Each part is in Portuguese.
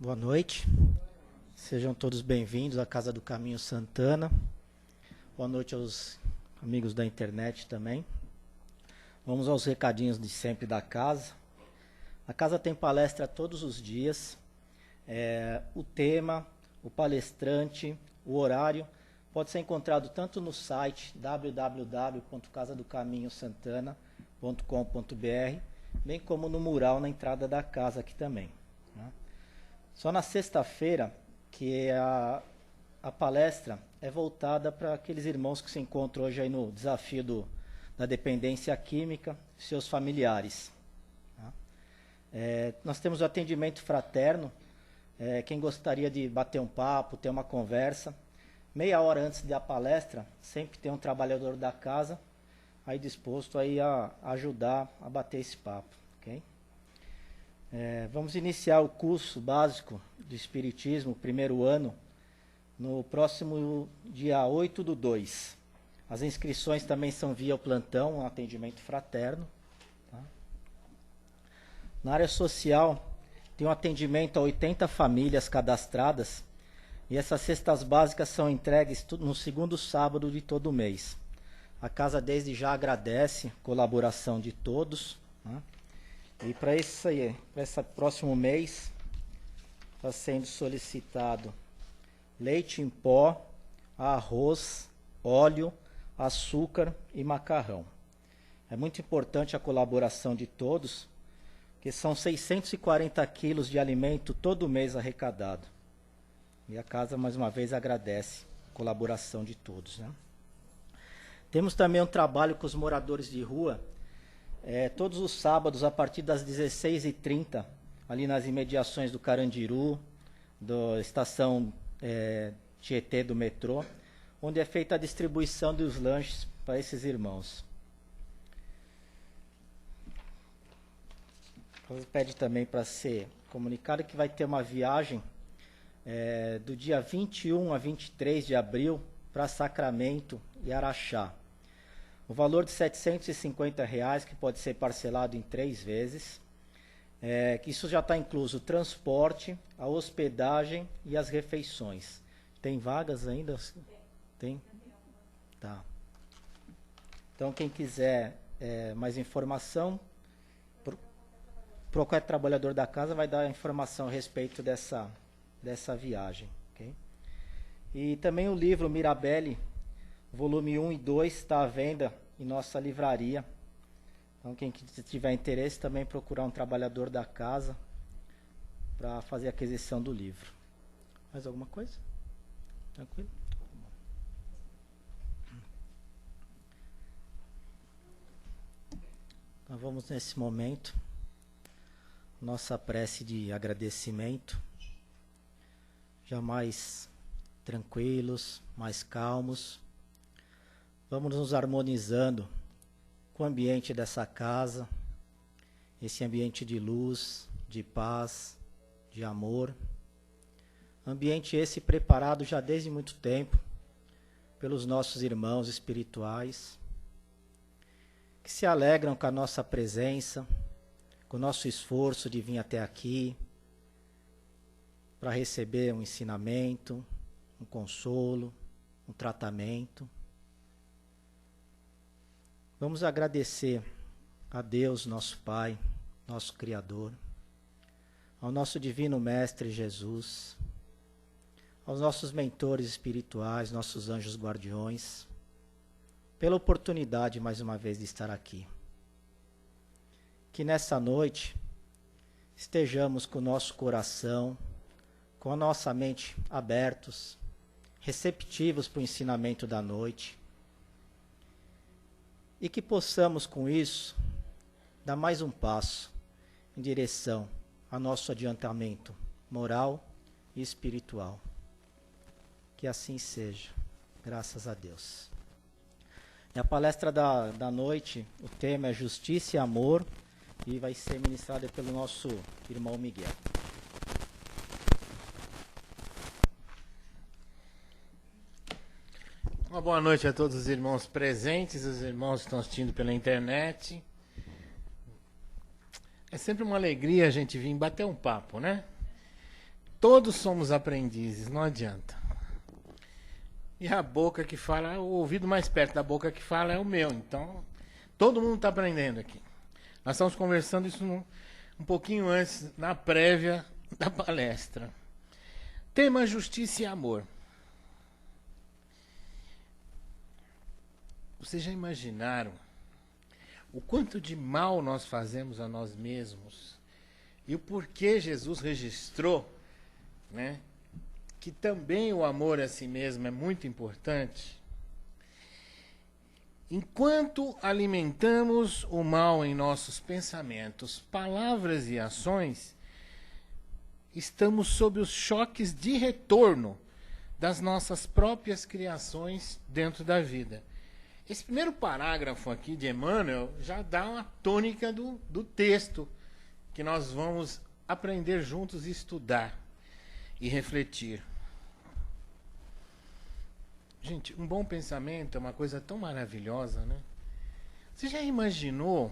Boa noite, sejam todos bem-vindos à Casa do Caminho Santana. Boa noite aos amigos da internet também. Vamos aos recadinhos de sempre da casa. A casa tem palestra todos os dias. O tema, o palestrante, o horário pode ser encontrado tanto no site www.casadocaminhosantana.com.br, bem como no mural na entrada da casa aqui também, né? Só na sexta-feira que a palestra é voltada para aqueles irmãos que se encontram hoje aí no desafio da dependência química, seus familiares, tá? Nós temos o atendimento fraterno. Quem gostaria de bater um papo, ter uma conversa, meia hora antes da palestra, sempre tem um trabalhador da casa aí disposto aí a ajudar a bater esse papo, ok? Vamos iniciar o curso básico de Espiritismo, primeiro ano, no próximo dia 8/2. As inscrições também são via o plantão, um atendimento fraterno, tá? Na área social, tem um atendimento a 80 famílias cadastradas, e essas cestas básicas são entregues no segundo sábado de todo mês. A casa desde já agradece a colaboração de todos, né? E para esse próximo mês, está sendo solicitado leite em pó, arroz, óleo, açúcar e macarrão. É muito importante a colaboração de todos, que são 640 quilos de alimento todo mês arrecadado. E a casa, mais uma vez, agradece a colaboração de todos, né? Temos também um trabalho com os moradores de rua, todos os sábados, a partir das 16h30, ali nas imediações do Carandiru, da estação Tietê do metrô, onde é feita a distribuição dos lanches para esses irmãos. Pede também para ser comunicado que vai ter uma viagem do dia 21 a 23 de abril para Sacramento e Araxá. O valor de R$ 750, que pode ser parcelado em 3 vezes. Que isso já está incluso o transporte, a hospedagem e as refeições. Tem vagas ainda? Tem? Tá. Então, quem quiser mais informação, qualquer trabalhador da casa vai dar informação a respeito dessa viagem. Okay? E também o livro Mirabelle, volume 1 e 2, está à venda em nossa livraria. Então, quem tiver interesse, também procurar um trabalhador da casa para fazer a aquisição do livro. Mais alguma coisa? Tranquilo? Então, vamos nesse momento, nossa prece de agradecimento, já mais tranquilos, mais calmos. Vamos nos harmonizando com o ambiente dessa casa, esse ambiente de luz, de paz, de amor. Ambiente esse preparado já desde muito tempo pelos nossos irmãos espirituais, que se alegram com a nossa presença, com o nosso esforço de vir até aqui, para receber um ensinamento, um consolo, um tratamento. Vamos agradecer a Deus, nosso Pai, nosso Criador, ao nosso Divino Mestre Jesus, aos nossos mentores espirituais, nossos anjos guardiões, pela oportunidade, mais uma vez, de estar aqui. Que nessa noite estejamos com o nosso coração, com a nossa mente abertos, receptivos para o ensinamento da noite, e que possamos, com isso, dar mais um passo em direção ao nosso adiantamento moral e espiritual. Que assim seja, graças a Deus. E a palestra da noite, o tema é Justiça e Amor, e vai ser ministrada pelo nosso irmão Miguel. Uma boa noite a todos os irmãos presentes, os irmãos que estão assistindo pela internet. É sempre uma alegria a gente vir bater um papo, né? Todos somos aprendizes, não adianta. E a boca que fala, o ouvido mais perto da boca que fala é o meu. Então, todo mundo está aprendendo aqui. Nós estamos conversando isso um pouquinho antes, na prévia da palestra. Tema justiça e amor. Vocês já imaginaram o quanto de mal nós fazemos a nós mesmos? E o porquê Jesus registrou, né, que também o amor a si mesmo é muito importante? Enquanto alimentamos o mal em nossos pensamentos, palavras e ações, estamos sob os choques de retorno das nossas próprias criações dentro da vida. Esse primeiro parágrafo aqui de Emmanuel já dá uma tônica do texto que nós vamos aprender juntos, estudar e refletir. Gente, um bom pensamento é uma coisa tão maravilhosa, né? Você já imaginou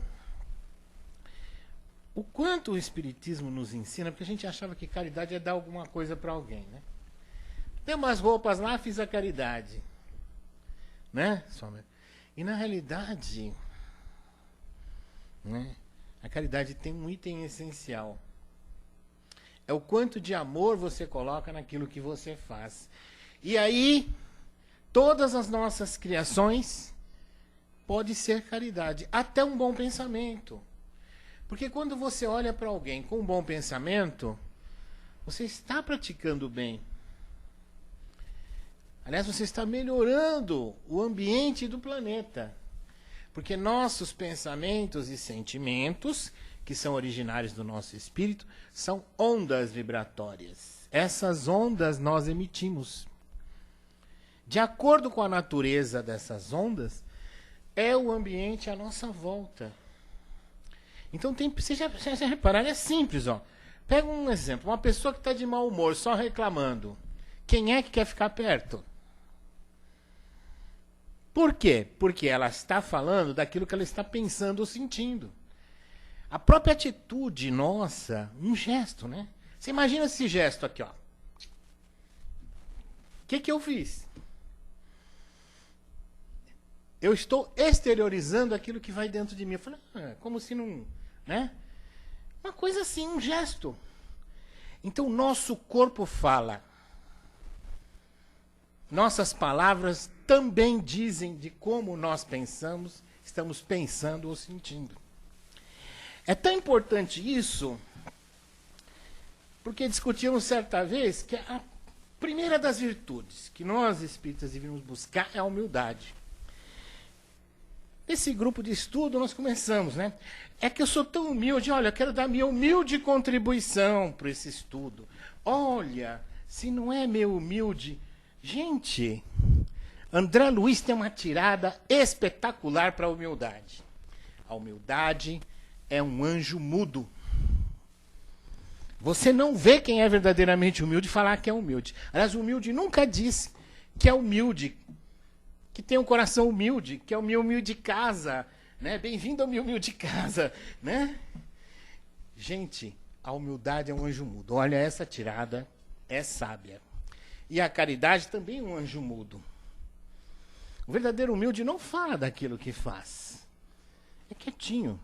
o quanto o Espiritismo nos ensina? Porque a gente achava que caridade é dar alguma coisa para alguém, né? Dei umas roupas lá, fiz a caridade. Né? E na realidade, né, a caridade tem um item essencial. É o quanto de amor você coloca naquilo que você faz. E aí, todas as nossas criações podem ser caridade. Até um bom pensamento. Porque quando você olha para alguém com um bom pensamento, você está praticando o bem. Aliás, você está melhorando o ambiente do planeta. Porque nossos pensamentos e sentimentos, que são originários do nosso espírito, são ondas vibratórias. Essas ondas nós emitimos. De acordo com a natureza dessas ondas, é o ambiente à nossa volta. Então, vocês já repararam, é simples. Ó. Pega um exemplo, uma pessoa que está de mau humor, só reclamando. Quem é que quer ficar perto? Por quê? Porque ela está falando daquilo que ela está pensando ou sentindo. A própria atitude nossa, um gesto, né? Você imagina esse gesto aqui, ó. O que eu fiz? Eu estou exteriorizando aquilo que vai dentro de mim. Eu falei, como se não... né? Uma coisa assim, um gesto. Então, nosso corpo fala. Nossas palavras também dizem de como nós pensamos, estamos pensando ou sentindo. É tão importante isso, porque discutimos certa vez que a primeira das virtudes que nós espíritas devíamos buscar é a humildade. Nesse grupo de estudo nós começamos, né? É que eu sou tão humilde, olha, eu quero dar minha humilde contribuição para esse estudo. Olha, se não é meu humilde... Gente, André Luiz tem uma tirada espetacular para a humildade. A humildade é um anjo mudo. Você não vê quem é verdadeiramente humilde falar que é humilde. Aliás, o humilde nunca diz que é humilde, que tem um coração humilde, que é o meu humilde casa, né? Bem-vindo ao meu humilde casa, né? Gente, a humildade é um anjo mudo. Olha, essa tirada é sábia. E a caridade também é um anjo mudo. O verdadeiro humilde não fala daquilo que faz. É quietinho.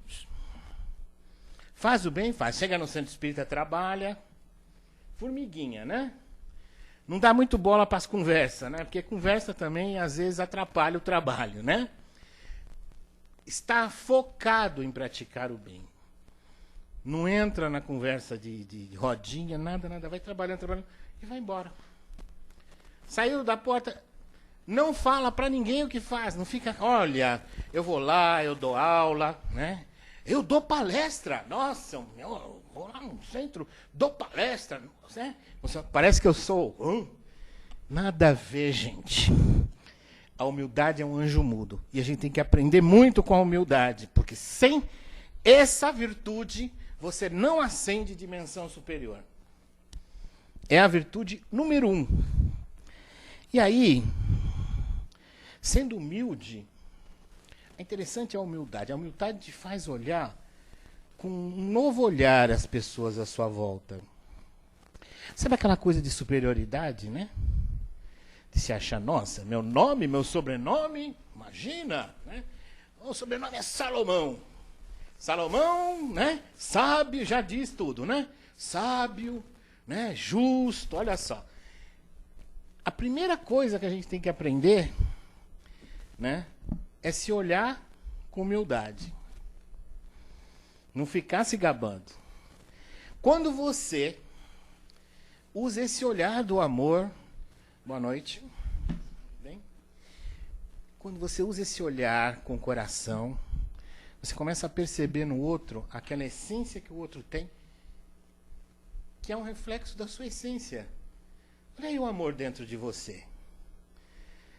Faz o bem, faz. Chega no centro espírita, trabalha. Formiguinha, né? Não dá muito bola para as conversas, né? Porque conversa também, às vezes, atrapalha o trabalho, né? Está focado em praticar o bem. Não entra na conversa de rodinha, nada. Vai trabalhando e vai embora. Saiu da porta, não fala para ninguém o que faz, não fica, olha, eu vou lá, eu dou aula, né? Eu dou palestra, nossa, eu vou lá no centro, dou palestra, né? Parece que eu sou... Nada a ver, gente. A humildade é um anjo mudo. E a gente tem que aprender muito com a humildade, porque sem essa virtude, você não ascende dimensão superior. É a virtude número 1. E aí, sendo humilde, é interessante a humildade. A humildade te faz olhar com um novo olhar as pessoas à sua volta. Sabe aquela coisa de superioridade, né? De se achar, nossa, meu nome, meu sobrenome, imagina, né? O sobrenome é Salomão. Salomão, né? Sábio, já diz tudo, né? Sábio, né? Justo, olha só. A primeira coisa que a gente tem que aprender, né? É se olhar com humildade. Não ficar se gabando. Quando você usa esse olhar do amor, boa noite, bem? Quando você usa esse olhar com o coração, você começa a perceber no outro aquela essência que o outro tem, que é um reflexo da sua essência. Olha aí o amor dentro de você.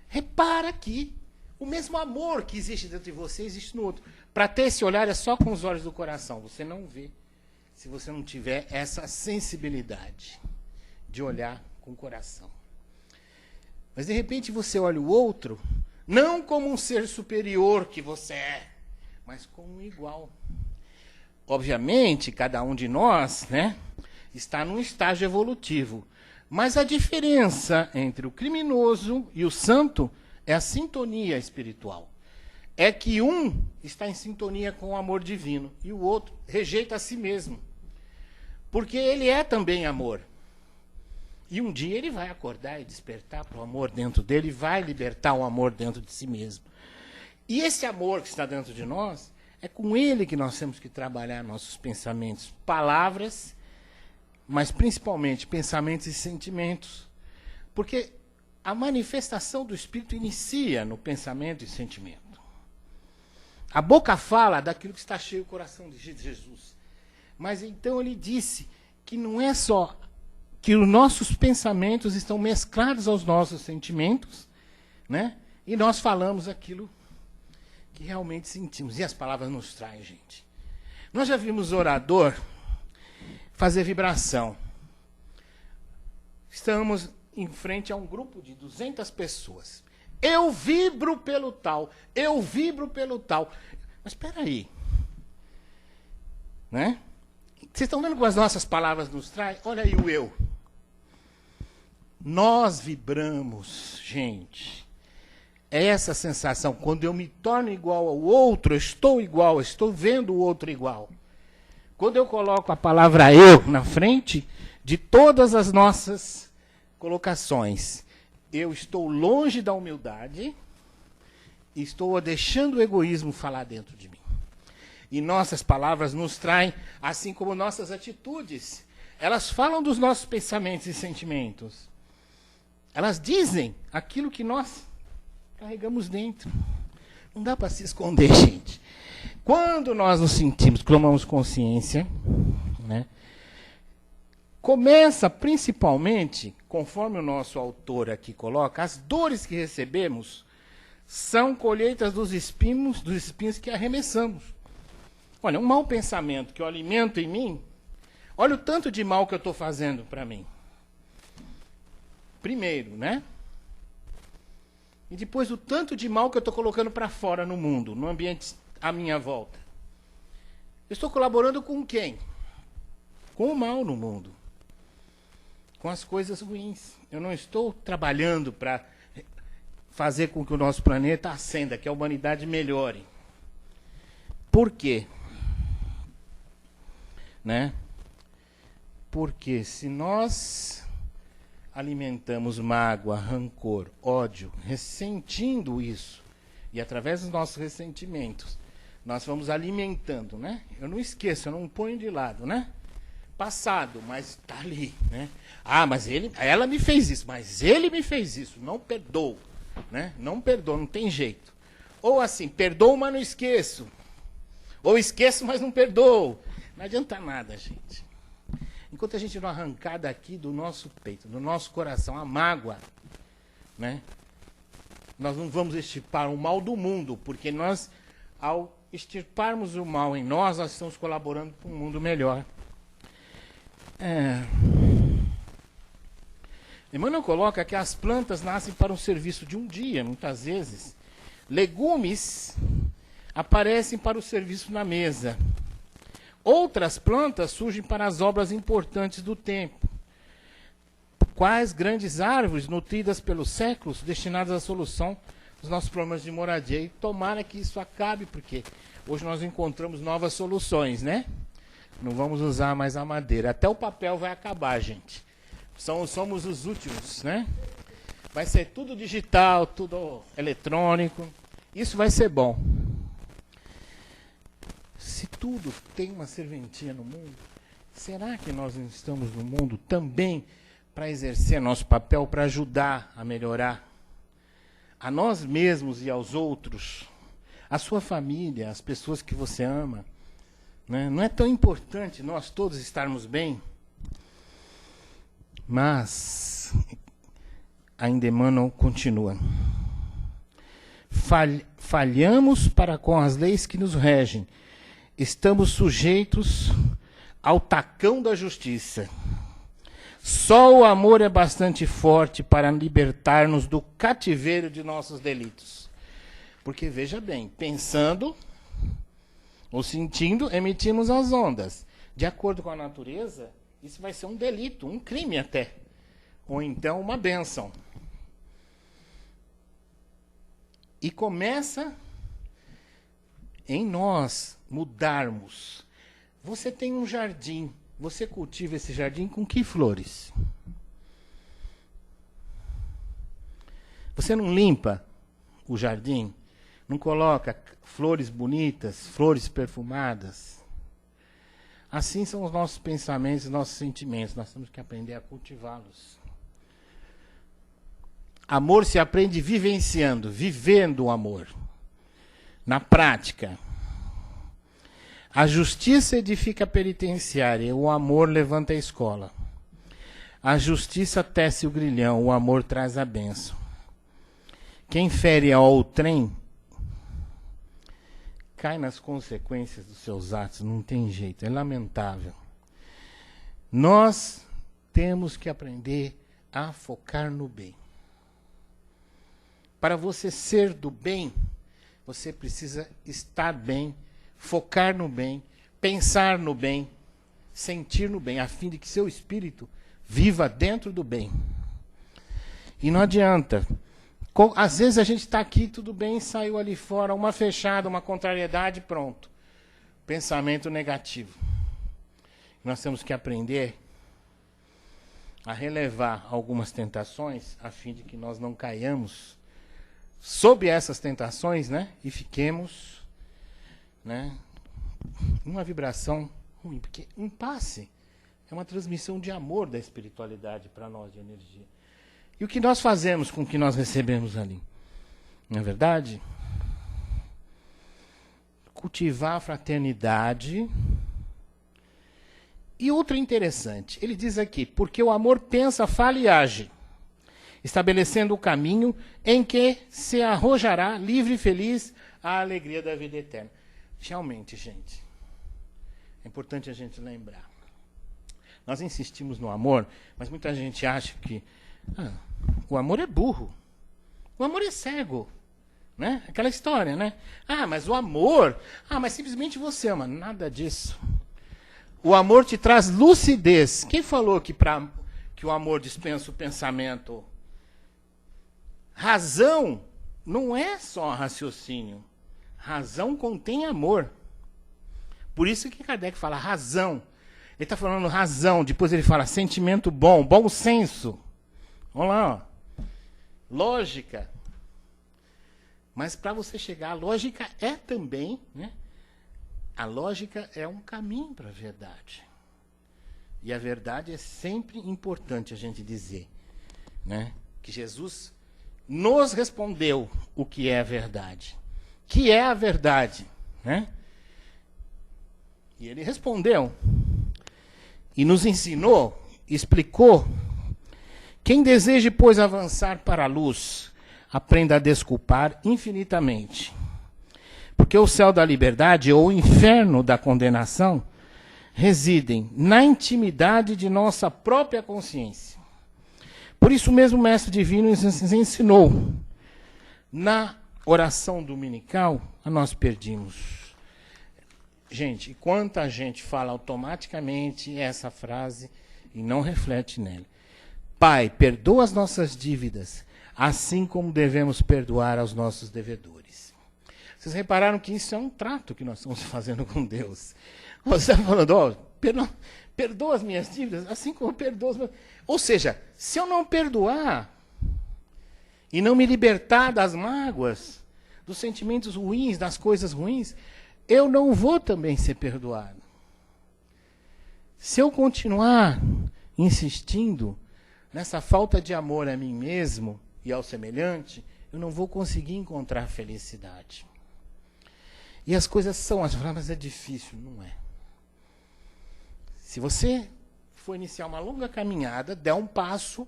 Repara que o mesmo amor que existe dentro de você existe no outro. Para ter esse olhar é só com os olhos do coração. Você não vê se você não tiver essa sensibilidade de olhar com o coração. Mas de repente você olha o outro não como um ser superior que você é, mas como um igual. Obviamente, cada um de nós, né, está num estágio evolutivo. Mas a diferença entre o criminoso e o santo é a sintonia espiritual. É que um está em sintonia com o amor divino e o outro rejeita a si mesmo. Porque ele é também amor. E um dia ele vai acordar e despertar para o amor dentro dele e vai libertar o amor dentro de si mesmo. E esse amor que está dentro de nós, é com ele que nós temos que trabalhar nossos pensamentos, palavras, mas principalmente pensamentos e sentimentos. Porque a manifestação do Espírito inicia no pensamento e sentimento. A boca fala daquilo que está cheio o coração de Jesus. Mas então ele disse que não é só que os nossos pensamentos estão mesclados aos nossos sentimentos, né? E nós falamos aquilo que realmente sentimos. E as palavras nos traem, gente. Nós já vimos orador fazer vibração. Estamos em frente a um grupo de 200 pessoas. Eu vibro pelo tal, eu vibro pelo tal. Mas espera aí. Né? Vocês estão vendo como as nossas palavras nos traem? Olha aí o eu. Nós vibramos, gente. É essa sensação. Quando eu me torno igual ao outro, eu estou igual, eu estou vendo o outro igual. Quando eu coloco a palavra eu na frente de todas as nossas colocações, eu estou longe da humildade e estou deixando o egoísmo falar dentro de mim. E nossas palavras nos traem, assim como nossas atitudes. Elas falam dos nossos pensamentos e sentimentos. Elas dizem aquilo que nós carregamos dentro. Não dá para se esconder, gente. Quando nós nos sentimos, tomamos consciência, né, começa principalmente, conforme o nosso autor aqui coloca, as dores que recebemos são colheitas dos espinhos que arremessamos. Olha, um mau pensamento que eu alimento em mim, olha o tanto de mal que eu estou fazendo para mim. Primeiro, né? E depois o tanto de mal que eu estou colocando para fora no mundo, no ambiente à minha volta. Eu estou colaborando com quem? Com o mal no mundo. Com as coisas ruins. Eu não estou trabalhando para fazer com que o nosso planeta ascenda, que a humanidade melhore. Por quê? Né? Porque se nós alimentamos mágoa, rancor, ódio, ressentindo isso, e através dos nossos ressentimentos, nós vamos alimentando, né? Eu não esqueço, eu não ponho de lado, né? Passado, mas está ali, né? Ah, mas ela me fez isso, mas ele me fez isso, não perdoo, né? Não perdoo, não tem jeito. Ou assim, perdoo, mas não esqueço. Ou esqueço, mas não perdoo. Não adianta nada, gente. Enquanto a gente não arrancar daqui do nosso peito, do nosso coração, a mágoa, né? Nós não vamos extirpar o mal do mundo, porque nós, ao extirparmos o mal em nós estamos colaborando para um mundo melhor. Emmanuel coloca que as plantas nascem para um serviço de um dia, muitas vezes. Legumes aparecem para o serviço na mesa. Outras plantas surgem para as obras importantes do tempo. Quais grandes árvores nutridas pelos séculos destinadas à solução dos nossos problemas de moradia. E tomara que isso acabe, porque hoje nós encontramos novas soluções, né? Não vamos usar mais a madeira. Até o papel vai acabar, gente. Somos os últimos, né? Vai ser tudo digital, tudo eletrônico. Isso vai ser bom. Se tudo tem uma serventia no mundo, será que nós não estamos no mundo também para exercer nosso papel, para ajudar a melhorar a nós mesmos e aos outros, a sua família, as pessoas que você ama, né? Não é tão importante nós todos estarmos bem? Mas ainda Emmanuel continua. Falhamos para com as leis que nos regem. Estamos sujeitos ao tacão da justiça. Só o amor é bastante forte para libertar-nos do cativeiro de nossos delitos. Porque, veja bem, pensando ou sentindo, emitimos as ondas. De acordo com a natureza, isso vai ser um delito, um crime até. Ou então uma bênção. E começa em nós mudarmos. Você tem um jardim. Você cultiva esse jardim com que flores? Você não limpa o jardim? Não coloca flores bonitas, flores perfumadas? Assim são os nossos pensamentos e nossos sentimentos. Nós temos que aprender a cultivá-los. Amor se aprende vivenciando, vivendo o amor. Na prática. A justiça edifica a penitenciária, o amor levanta a escola. A justiça tece o grilhão, o amor traz a bênção. Quem fere ao trem cai nas consequências dos seus atos, não tem jeito, é lamentável. Nós temos que aprender a focar no bem. Para você ser do bem, você precisa estar bem, focar no bem, pensar no bem, sentir no bem, a fim de que seu espírito viva dentro do bem. E não adianta. Às vezes a gente está aqui, tudo bem, saiu ali fora, uma fechada, uma contrariedade, pronto. Pensamento negativo. Nós temos que aprender a relevar algumas tentações, a fim de que nós não caiamos sob essas tentações, né? E fiquemos, né, uma vibração ruim, porque um passe é uma transmissão de amor da espiritualidade para nós, de energia. E o que nós fazemos com o que nós recebemos ali? Não é verdade? Cultivar a fraternidade. E outra interessante, ele diz aqui, porque o amor pensa, fala e age, estabelecendo o caminho em que se arrojará, livre e feliz, a alegria da vida eterna. Realmente, gente, é importante a gente lembrar. Nós insistimos no amor, mas muita gente acha que o amor é burro. O amor é cego. Né? Aquela história, né? Mas o amor... mas simplesmente você ama. Nada disso. O amor te traz lucidez. Quem falou que o amor dispensa o pensamento? Razão não é só raciocínio. Razão contém amor. Por isso que Kardec fala razão. Ele está falando razão, depois ele fala sentimento bom, bom senso. Vamos lá, ó. Lógica. Mas para você chegar, a lógica é também, né? A lógica é um caminho para a verdade. E a verdade é sempre importante a gente dizer, né? Que Jesus nos respondeu o que é a verdade. Que é a verdade, né? E ele respondeu. E nos ensinou, explicou. Quem deseje, pois, avançar para a luz, aprenda a desculpar infinitamente. Porque o céu da liberdade ou o inferno da condenação residem na intimidade de nossa própria consciência. Por isso mesmo o Mestre Divino nos ensinou. Na oração dominical, nós pedimos. Gente, quanta gente fala automaticamente essa frase e não reflete nela. Pai, perdoa as nossas dívidas, assim como devemos perdoar aos nossos devedores. Vocês repararam que isso é um trato que nós estamos fazendo com Deus. Você está falando, ó, perdoa as minhas dívidas, assim como perdoa os meus... Ou seja, se eu não perdoar e não me libertar das mágoas, dos sentimentos ruins, das coisas ruins, eu não vou também ser perdoado. Se eu continuar insistindo nessa falta de amor a mim mesmo e ao semelhante, eu não vou conseguir encontrar felicidade. E as coisas são, mas é difícil, não é? Se você for iniciar uma longa caminhada, der um passo,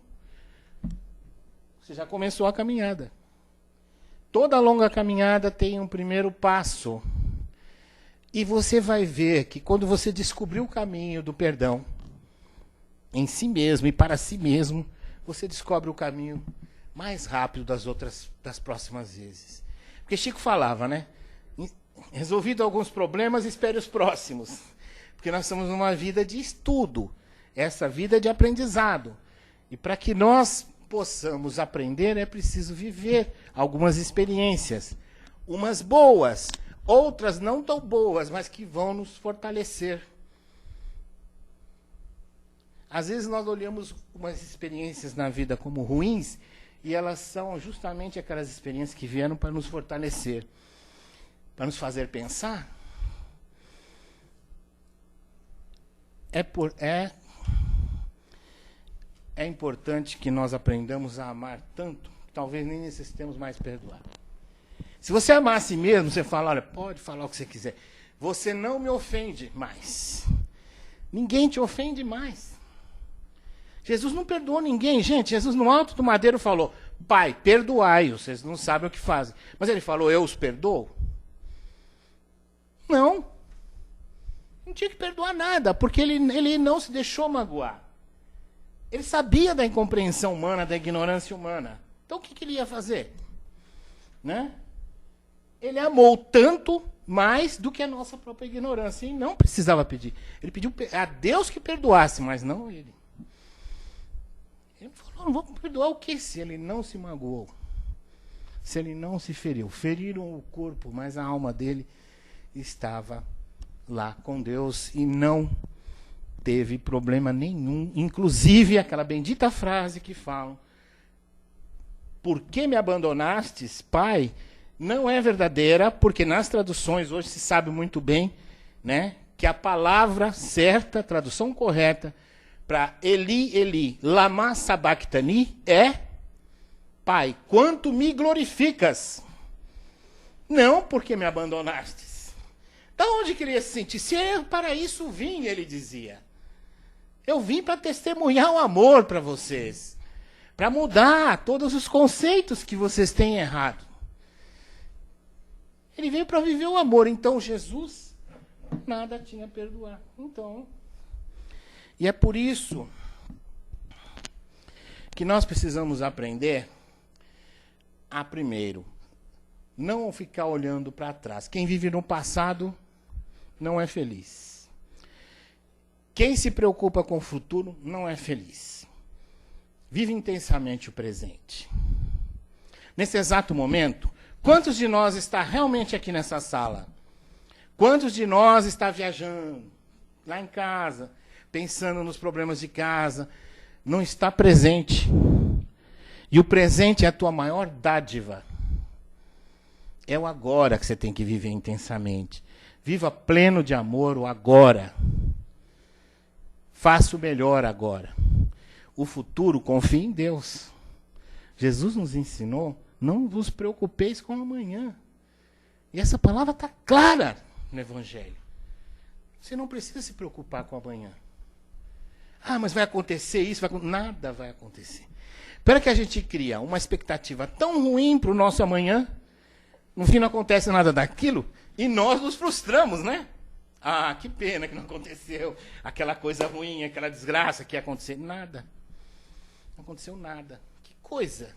você já começou a caminhada. Toda longa caminhada tem um primeiro passo. E você vai ver que quando você descobrir o caminho do perdão, em si mesmo e para si mesmo, você descobre o caminho mais rápido das próximas vezes. Porque Chico falava, né? Resolvido alguns problemas, espere os próximos. Porque nós estamos numa vida de estudo, essa vida de aprendizado. E para que nós possamos aprender, é preciso viver algumas experiências. Umas boas, outras não tão boas, mas que vão nos fortalecer. Às vezes nós olhamos umas experiências na vida como ruins, e elas são justamente aquelas experiências que vieram para nos fortalecer, para nos fazer pensar. É importante que nós aprendamos a amar tanto, que talvez nem necessitemos mais perdoar. Se você amar a si mesmo, você fala, olha, pode falar o que você quiser. Você não me ofende mais. Ninguém te ofende mais. Jesus não perdoou ninguém, gente. Jesus no alto do madeiro falou, Pai, perdoai-os, vocês não sabem o que fazem. Mas ele falou, eu os perdoo? Não. Não tinha que perdoar nada, porque ele não se deixou magoar. Ele sabia da incompreensão humana, da ignorância humana. Então o que ele ia fazer? Né? Ele amou tanto mais do que a nossa própria ignorância. E não precisava pedir. Ele pediu a Deus que perdoasse, mas não ele. Ele falou, não vou perdoar o quê? Se ele não se magoou. Se ele não se feriu. Feriram o corpo, mas a alma dele estava lá com Deus e não teve problema nenhum. Inclusive aquela bendita frase que falam, por que me abandonastes, Pai? Não é verdadeira, porque nas traduções hoje se sabe muito bem, né, que a palavra certa, a tradução correta, para Eli, Eli, lama sabachthani, é Pai, quanto me glorificas? Não porque me abandonastes. Da onde queria se sentir? Se eu para isso vim, ele dizia. Eu vim para testemunhar o amor para vocês. Para mudar todos os conceitos que vocês têm errado. Ele veio para viver o amor. Então Jesus nada tinha a perdoar. Então, e é por isso que nós precisamos aprender a, primeiro, não ficar olhando para trás. Quem vive no passado não é feliz. Quem se preocupa com o futuro não é feliz. Vive intensamente o presente. Nesse exato momento, quantos de nós está realmente aqui nessa sala? Quantos de nós está viajando lá em casa, pensando nos problemas de casa, não está presente? E o presente é a tua maior dádiva. É o agora que você tem que viver intensamente. Viva pleno de amor o agora. Faça o melhor agora. O futuro, confie em Deus. Jesus nos ensinou, não vos preocupeis com o amanhã. E essa palavra está clara no Evangelho. Você não precisa se preocupar com o amanhã. Ah, mas vai acontecer isso? Nada vai acontecer. Espera que a gente cria uma expectativa tão ruim para o nosso amanhã, no fim não acontece nada daquilo, e nós nos frustramos, né? Ah, que pena que não aconteceu. Aquela coisa ruim, aquela desgraça que ia acontecer. Nada. Não aconteceu nada. Que coisa.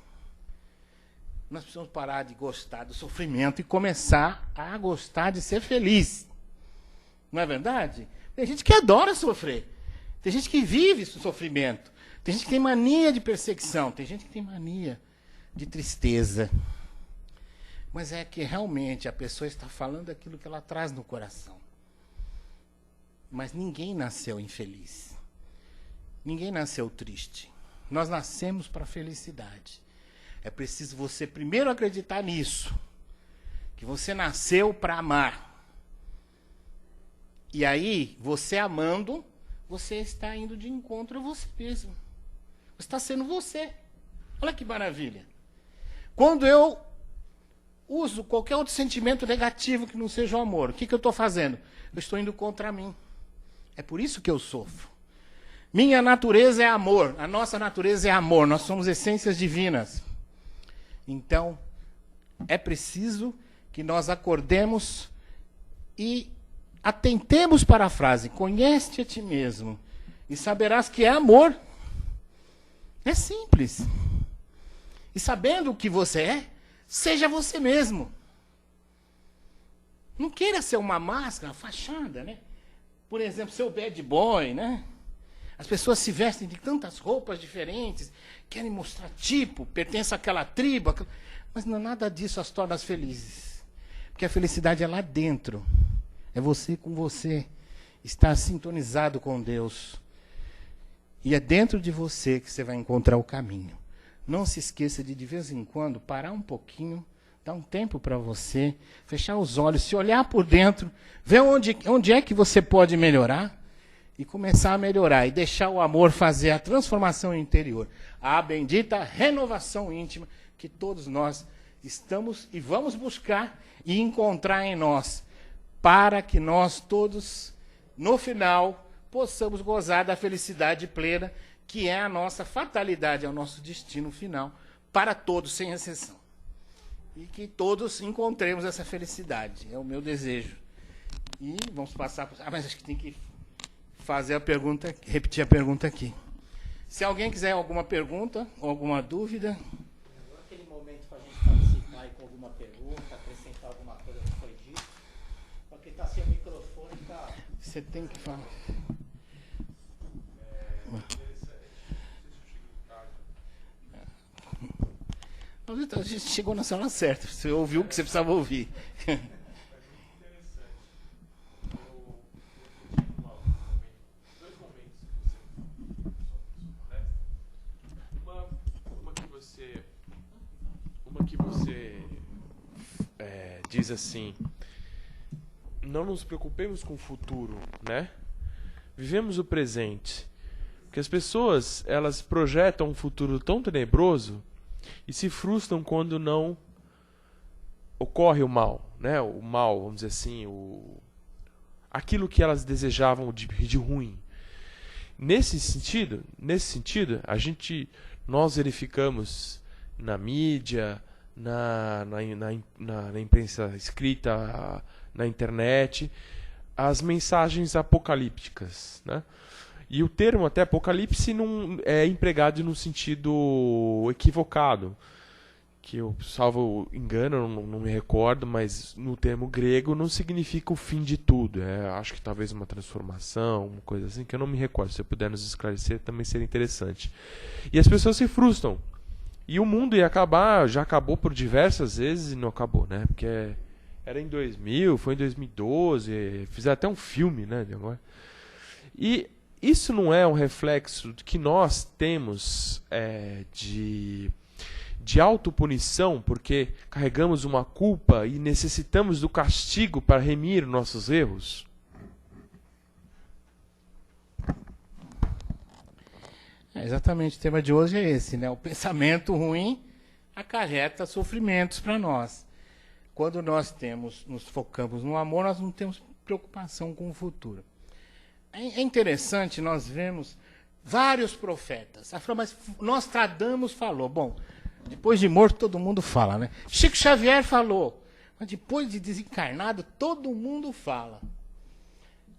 Nós precisamos parar de gostar do sofrimento e começar a gostar de ser feliz. Não é verdade? Tem gente que adora sofrer. Tem gente que vive esse sofrimento. Tem gente que tem mania de perseguição, tem gente que tem mania de tristeza. Mas é que realmente a pessoa está falando aquilo que ela traz no coração. Mas ninguém nasceu infeliz. Ninguém nasceu triste. Nós nascemos para a felicidade. É preciso você primeiro acreditar nisso. Que você nasceu para amar. E aí, você amando, você está indo de encontro a você mesmo. Você está sendo você. Olha que maravilha. Quando eu uso qualquer outro sentimento negativo que não seja o amor, o que eu estou fazendo? Eu estou indo contra mim. É por isso que eu sofro. Minha natureza é amor. A nossa natureza é amor. Nós somos essências divinas. Então, é preciso que nós acordemos e atentemos para a frase: conhece-te a ti mesmo e saberás que é amor. É simples. E sabendo o que você é, seja você mesmo. Não queira ser uma máscara, uma fachada, né? Por exemplo, ser o bad boy, né? As pessoas se vestem de tantas roupas diferentes, querem mostrar tipo, pertence àquela tribo, mas não, nada disso as torna felizes. Porque a felicidade é lá dentro. É você com você. Estar sintonizado com Deus. E é dentro de você que você vai encontrar o caminho. Não se esqueça de vez em quando, parar um pouquinho, dar um tempo para você, fechar os olhos, se olhar por dentro, ver onde é que você pode melhorar e começar a melhorar. E deixar o amor fazer a transformação interior. A bendita renovação íntima que todos nós estamos e vamos buscar e encontrar em nós. Para que nós todos, no final, possamos gozar da felicidade plena, que é a nossa fatalidade, é o nosso destino final, para todos, sem exceção. E que todos encontremos essa felicidade, é o meu desejo. E vamos passar... mas acho que tem que fazer a pergunta, repetir a pergunta aqui. Se alguém quiser alguma pergunta, ou alguma dúvida... Agora aquele momento para a gente participar aí com alguma pergunta, acrescentar alguma coisa que foi dito. Porque está sem o microfone, tá... Você tem que falar. A gente chegou na sala certa. Você ouviu o que você precisava ouvir. Uma que você diz assim: não nos preocupemos com o futuro, né? Vivemos o presente. Porque as pessoas, elas projetam um futuro tão tenebroso e se frustram quando não ocorre o mal, né? O mal, vamos dizer assim, aquilo que elas desejavam de ruim. Nesse sentido, nós verificamos na mídia, na imprensa escrita, na internet, as mensagens apocalípticas, né? E o termo até apocalipse não é empregado no sentido equivocado, que eu, salvo engano, não me recordo, mas no termo grego não significa o fim de tudo. Acho que talvez uma transformação, uma coisa assim, que eu não me recordo. Se você puder nos esclarecer, também seria interessante. E as pessoas se frustram. E o mundo ia acabar, já acabou por diversas vezes e não acabou, né? Porque era em 2000, foi em 2012, fizeram até um filme, né, de agora. E isso não é um reflexo que nós temos de autopunição, porque carregamos uma culpa e necessitamos do castigo para remir nossos erros? Exatamente, o tema de hoje é esse, né? O pensamento ruim acarreta sofrimentos para nós. Quando nós nos focamos no amor, nós não temos preocupação com o futuro. É interessante, nós vemos vários profetas. Mas Nostradamus falou. Bom, depois de morto todo mundo fala, né? Chico Xavier falou. Mas depois de desencarnado todo mundo fala.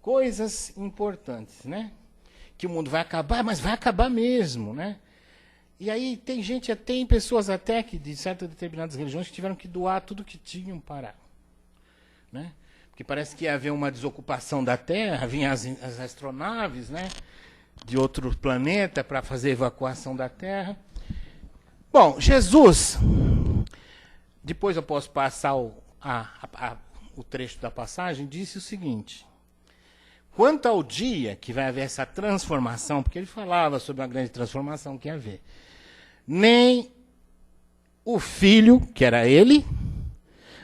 Coisas importantes, né? Que o mundo vai acabar, mas vai acabar mesmo, né? E aí tem pessoas até que de certas determinadas religiões que tiveram que doar tudo que tinham para, né? Porque parece que ia haver uma desocupação da Terra, vinham as astronaves, né? de outro planeta para fazer a evacuação da Terra. Bom, Jesus, depois eu posso passar o trecho da passagem, disse o seguinte: quanto ao dia que vai haver essa transformação, porque ele falava sobre uma grande transformação que ia haver, nem o Filho, que era ele,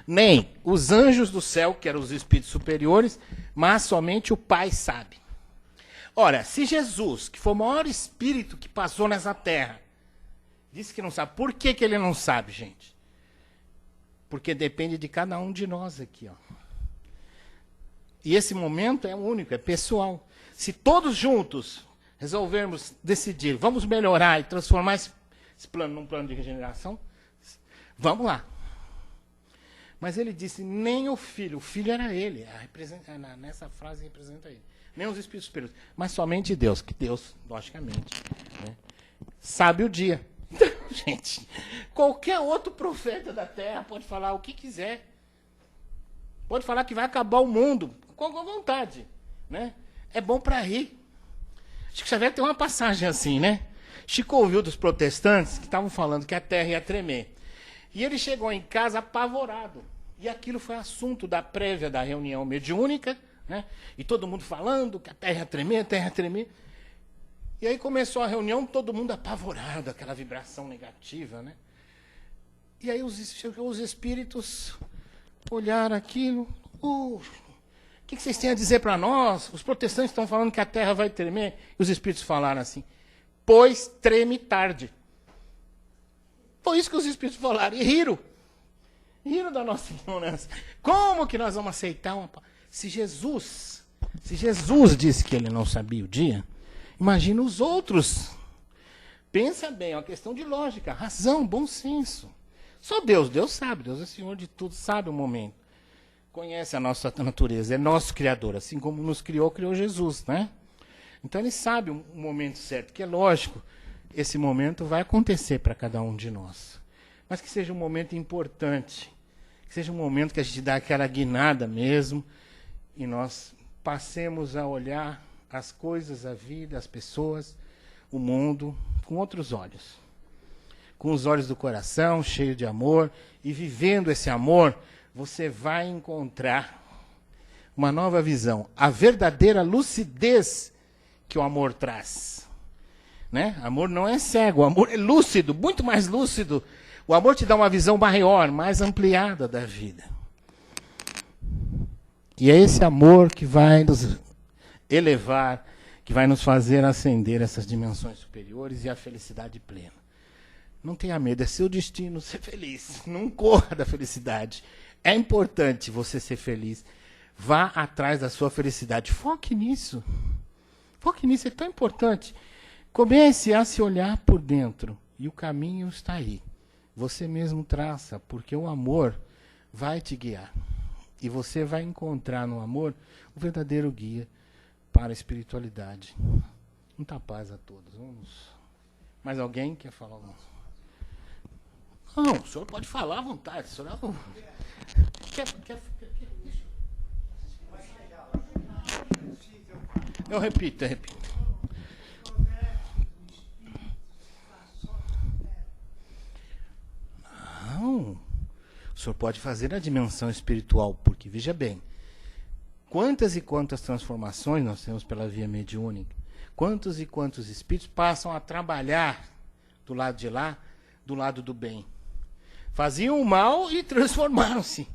nem os anjos do céu, que eram os espíritos superiores, mas somente o Pai sabe. Ora, se Jesus, que foi o maior espírito que passou nessa terra, disse que não sabe, por que ele não sabe, gente? Porque depende de cada um de nós aqui, ó. E esse momento é único, é pessoal. Se todos juntos resolvermos decidir, vamos melhorar e transformar esse plano num plano de regeneração, vamos lá. Mas ele disse, nem o Filho era ele. Nessa frase representa ele. Nem os espíritos superiores, mas somente Deus, que Deus, logicamente, né, sabe o dia. Então, gente, qualquer outro profeta da Terra pode falar o que quiser. Pode falar que vai acabar o mundo, com vontade, né? É bom para rir. Chico Xavier tem uma passagem assim, né? Chico ouviu dos protestantes que estavam falando que a Terra ia tremer. E ele chegou em casa apavorado. E aquilo foi assunto da prévia da reunião mediúnica, né? E todo mundo falando que a Terra ia tremer, a Terra ia tremer. E aí começou a reunião, todo mundo apavorado, aquela vibração negativa, né? E aí os espíritos olharam aquilo. O que vocês têm a dizer para nós? Os protestantes estão falando que a Terra vai tremer. E os espíritos falaram assim, pois treme tarde. Foi isso que os espíritos falaram. E riram. Riram da nossa ignorância. Como que nós vamos aceitar uma... Se Jesus disse que ele não sabia o dia, imagina os outros. Pensa bem, é uma questão de lógica, razão, bom senso. Só Deus sabe, Deus é Senhor de tudo, sabe o momento. Conhece a nossa natureza, é nosso Criador, assim como nos criou Jesus, né? Então ele sabe o momento certo, que é lógico, esse momento vai acontecer para cada um de nós. Mas que seja um momento importante, que seja um momento que a gente dá aquela guinada mesmo, e nós passemos a olhar as coisas, a vida, as pessoas, o mundo, com outros olhos. Com os olhos do coração, cheio de amor, e vivendo esse amor, você vai encontrar uma nova visão, a verdadeira lucidez que o amor traz. Né? Amor não é cego, o amor é lúcido, muito mais lúcido. O amor te dá uma visão maior, mais ampliada da vida. E é esse amor que vai nos elevar, que vai nos fazer ascender essas dimensões superiores e a felicidade plena. Não tenha medo, é seu destino ser feliz. Não corra da felicidade. É importante você ser feliz. Vá atrás da sua felicidade. Foque nisso. Foque nisso, é tão importante. Comece a se olhar por dentro. E o caminho está aí. Você mesmo traça, porque o amor vai te guiar. E você vai encontrar no amor o verdadeiro guia para a espiritualidade. Muita paz a todos. Vamos. Mais alguém quer falar alguma coisa? Não, o senhor pode falar à vontade. O senhor não... Eu repito. Não. O senhor pode fazer a dimensão espiritual, porque, veja bem, quantas e quantas transformações nós temos pela via mediúnica, quantos e quantos espíritos passam a trabalhar do lado de lá, do lado do bem. Faziam o mal e transformaram-se.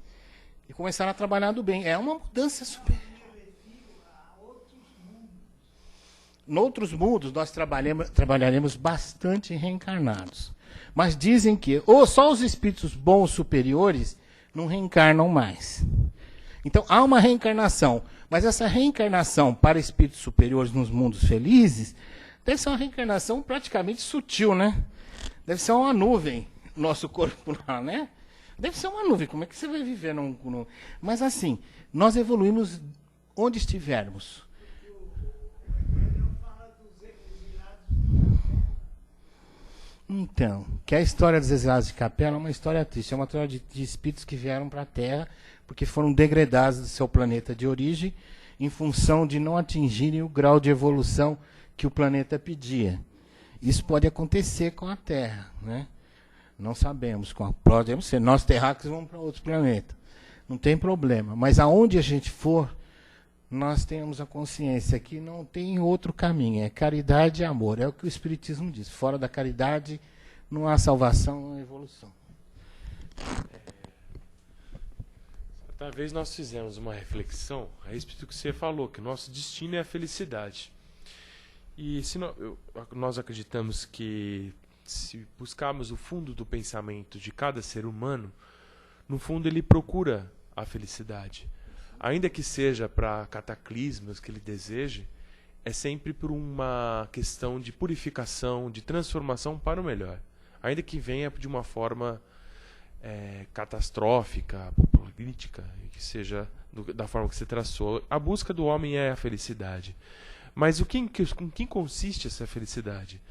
E começaram a trabalhar do bem. É uma mudança super. Noutros mundos nós trabalharemos bastante reencarnados. Mas dizem que só os espíritos bons superiores não reencarnam mais. Então há uma reencarnação. Mas essa reencarnação para espíritos superiores nos mundos felizes deve ser uma reencarnação praticamente sutil, né? Deve ser uma nuvem, nosso corpo lá, né? Deve ser uma nuvem. Como é que você vai viver num... Mas assim, nós evoluímos onde estivermos. Então, que a história dos exilados de Capela é uma história triste. É uma história de espíritos que vieram para a Terra porque foram degradados do seu planeta de origem em função de não atingirem o grau de evolução que o planeta pedia. Isso pode acontecer com a Terra, né? Não sabemos. Podemos ser nós terráqueos vamos para outros planetas. Não tem problema. Mas aonde a gente for, nós temos a consciência que não tem outro caminho. É caridade e amor. É o que o Espiritismo diz. Fora da caridade não há salvação, não há evolução. Certa vez nós fizemos uma reflexão a respeito do que você falou, que o nosso destino é a felicidade. E se nós acreditamos que se buscarmos o fundo do pensamento de cada ser humano, no fundo ele procura a felicidade. Ainda que seja para cataclismos que ele deseje, é sempre por uma questão de purificação, de transformação para o melhor. Ainda que venha de uma forma catastrófica, política, que seja da forma que você traçou. A busca do homem é a felicidade. Mas em que consiste essa felicidade?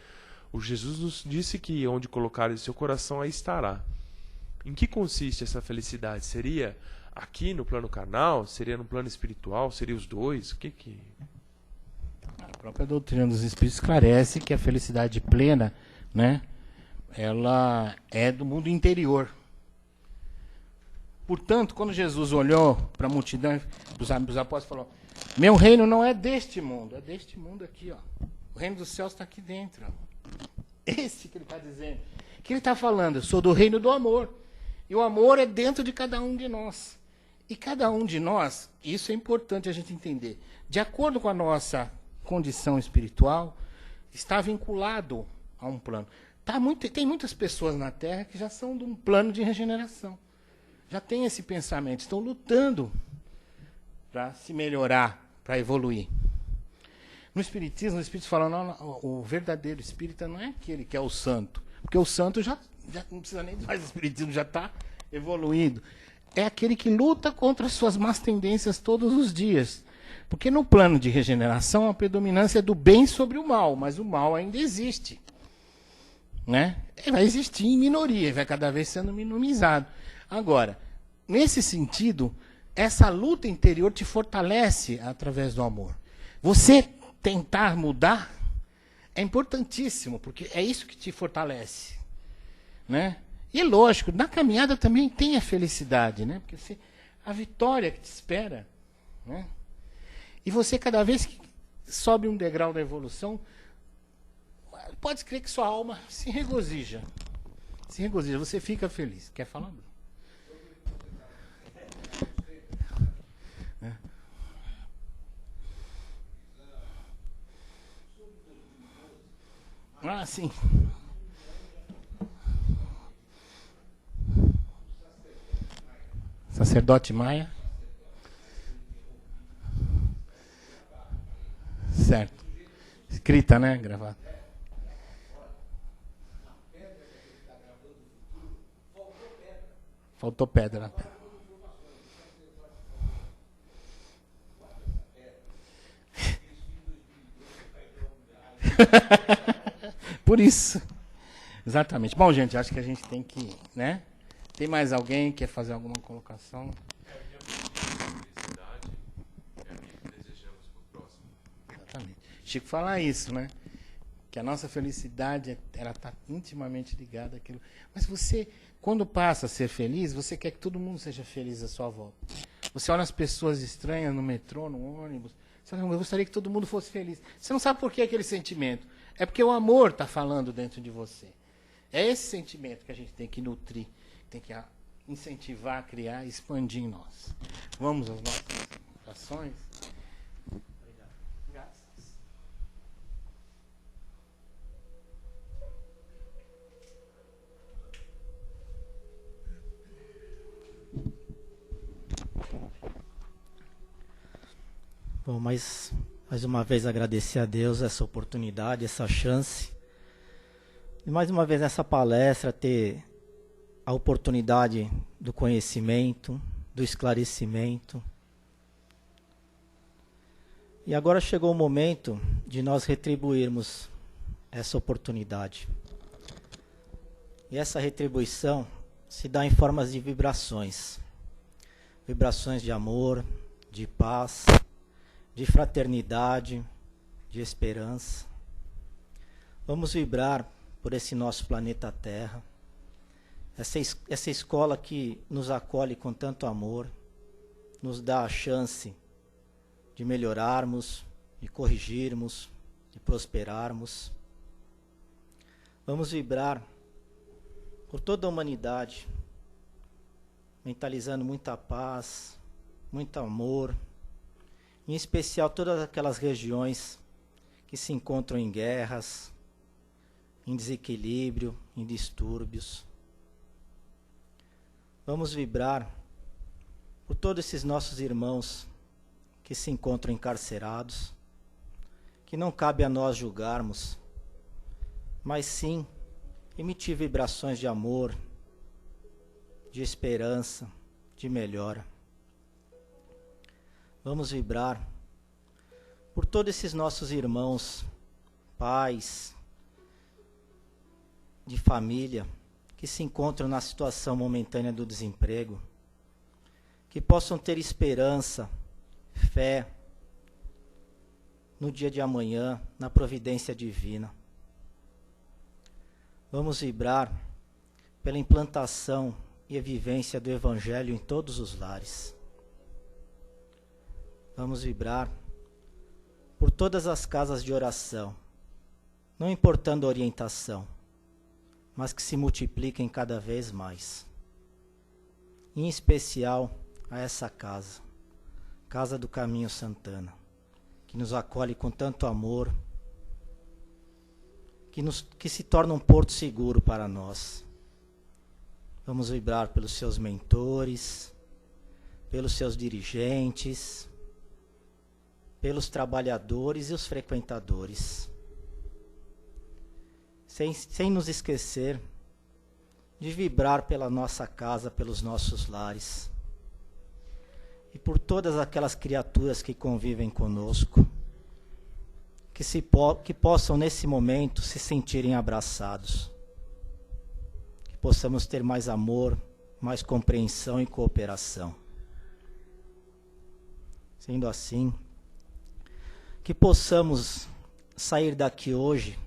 O Jesus nos disse que onde colocar o seu coração, aí estará. Em que consiste essa felicidade? Seria aqui no plano carnal? Seria no plano espiritual? Seria os dois? O que... A própria doutrina dos Espíritos esclarece que a felicidade plena, né, ela é do mundo interior. Portanto, quando Jesus olhou para a multidão, os apóstolos falou: meu reino não é deste mundo, é deste mundo aqui, ó. O reino dos céus está aqui dentro. Ó. Esse que ele está dizendo. O que ele está falando? Eu sou do reino do amor. E o amor é dentro de cada um de nós. E cada um de nós, isso é importante a gente entender, de acordo com a nossa condição espiritual, está vinculado a um plano. Tem muitas pessoas na Terra que já são de um plano de regeneração. Já tem esse pensamento, estão lutando para se melhorar, para evoluir. No Espiritismo, os Espíritos falam, não, o verdadeiro espírita não é aquele que é o santo, porque o santo já não precisa nem mais do Espiritismo, já está evoluído. É aquele que luta contra as suas más tendências todos os dias. Porque no plano de regeneração, a predominância é do bem sobre o mal, mas o mal ainda existe. Né? Ele vai existir em minoria, vai cada vez sendo minimizado. Agora, nesse sentido, essa luta interior te fortalece através do amor. Você tentar mudar é importantíssimo, porque é isso que te fortalece. Né? E é lógico, na caminhada também tem a felicidade, né? Porque a vitória que te espera. Né? E você, cada vez que sobe um degrau da evolução, pode crer que sua alma se regozija. Se regozija, você fica feliz. Quer falar, Bruno? Ah, sim. Sacerdote Maia. Certo. Escrita, né? Gravada. Faltou pedra. Por isso. Exatamente. Bom, gente, acho que a gente tem que, né? Tem mais alguém que quer fazer alguma colocação? Exatamente. Chico fala isso, né? Que a nossa felicidade, ela está intimamente ligada àquilo. Mas você, quando passa a ser feliz, você quer que todo mundo seja feliz à sua volta. Você olha as pessoas estranhas no metrô, no ônibus, você fala, eu gostaria que todo mundo fosse feliz. Você não sabe por que aquele sentimento. É porque o amor está falando dentro de você. É esse sentimento que a gente tem que nutrir, tem que incentivar, criar, expandir em nós. Vamos às nossas orações. Obrigado. Graças. Bom, mais uma vez agradecer a Deus essa oportunidade, essa chance. E mais uma vez nessa palestra ter a oportunidade do conhecimento, do esclarecimento. E agora chegou o momento de nós retribuirmos essa oportunidade. E essa retribuição se dá em formas de vibrações. Vibrações de amor, de paz, de fraternidade, de esperança. Vamos vibrar por esse nosso planeta Terra, essa escola que nos acolhe com tanto amor, nos dá a chance de melhorarmos, de corrigirmos, de prosperarmos. Vamos vibrar por toda a humanidade, mentalizando muita paz, muito amor, em especial todas aquelas regiões que se encontram em guerras, em desequilíbrio, em distúrbios. Vamos vibrar por todos esses nossos irmãos que se encontram encarcerados, que não cabe a nós julgarmos, mas sim emitir vibrações de amor, de esperança, de melhora. Vamos vibrar por todos esses nossos irmãos, pais, de família, que se encontram na situação momentânea do desemprego, que possam ter esperança, fé no dia de amanhã, na providência divina. Vamos vibrar pela implantação e a vivência do Evangelho em todos os lares. Vamos vibrar por todas as casas de oração, não importando a orientação, mas que se multipliquem cada vez mais. Em especial a essa casa, Casa do Caminho Santana, que nos acolhe com tanto amor, que se torna um porto seguro para nós. Vamos vibrar pelos seus mentores, pelos seus dirigentes, pelos trabalhadores e os frequentadores. Sem nos esquecer de vibrar pela nossa casa, pelos nossos lares e por todas aquelas criaturas que convivem conosco, que possam nesse momento se sentirem abraçados, que possamos ter mais amor, mais compreensão e cooperação. Sendo assim, que possamos sair daqui hoje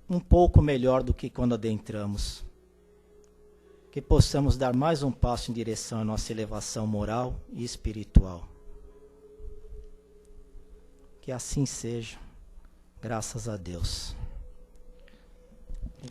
um pouco melhor do que quando adentramos. Que possamos dar mais um passo em direção à nossa elevação moral e espiritual. Que assim seja, graças a Deus.